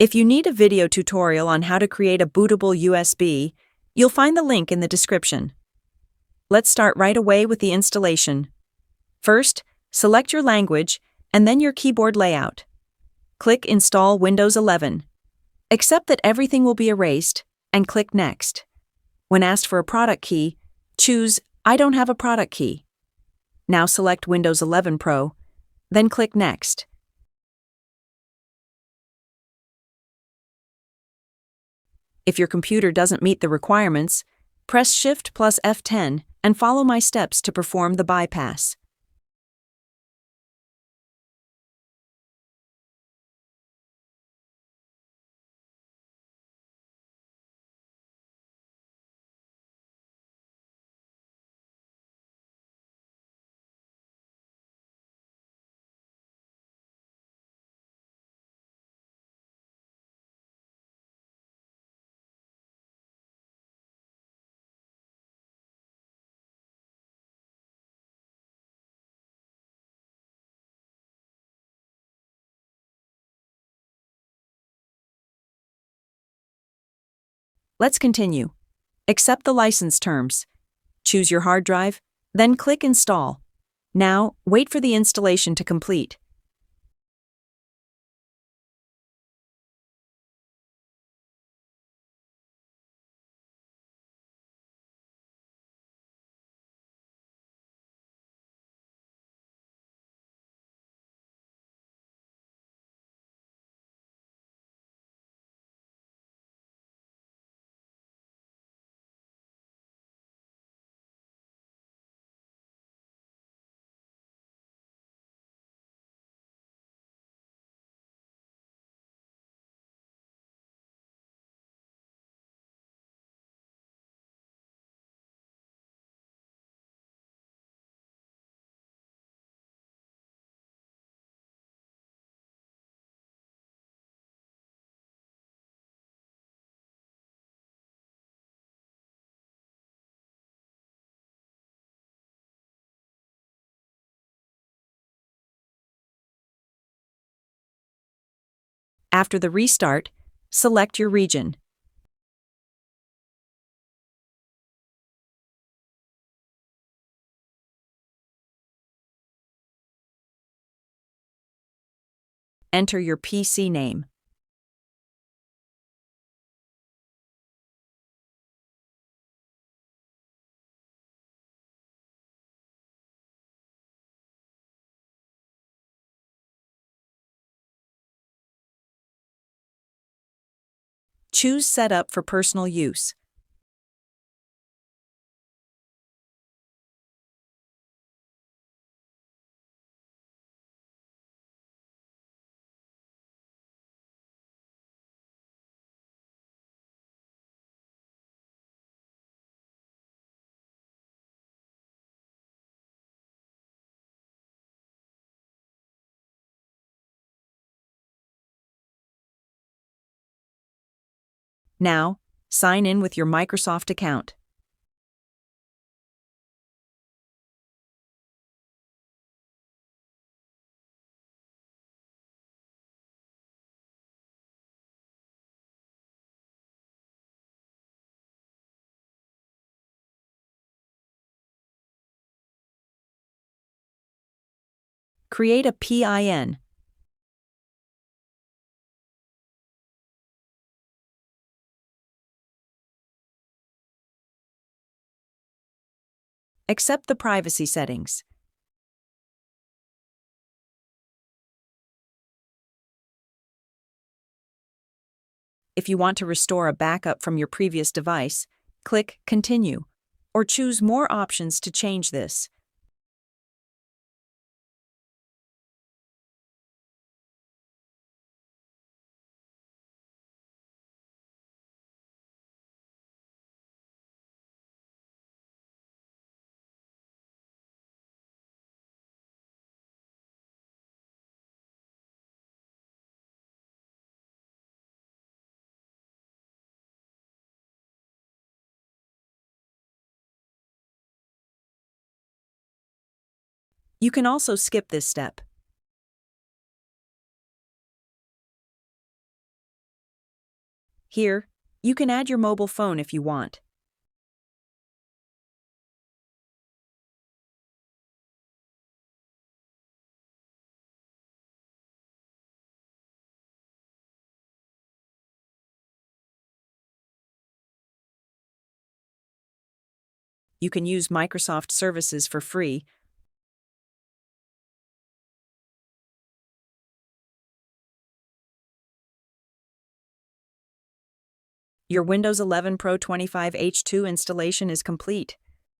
If you need a video tutorial on how to create a bootable USB, you'll find the link in the description. Let's start right away with the installation. First, select your language and then your keyboard layout. Click Install Windows 11. Accept that everything will be erased and click Next. When asked for a product key, choose I don't have a product key. Now select Windows 11 Pro, then click Next. If your computer doesn't meet the requirements, press Shift plus F10 and follow my steps to perform the bypass. Let's continue. Accept the license terms. Choose your hard drive, then click Install. Now, wait for the installation to complete. After the restart, select your region. Enter your PC name. Choose Setup for personal use. Now, sign in with your Microsoft account. Create a PIN. Accept the privacy settings. If you want to restore a backup from your previous device, click Continue, or choose more options to change this. You can also skip this step. Here, you can add your mobile phone if you want. You can use Microsoft services for free. Your Windows 11 Pro 25H2 installation is complete.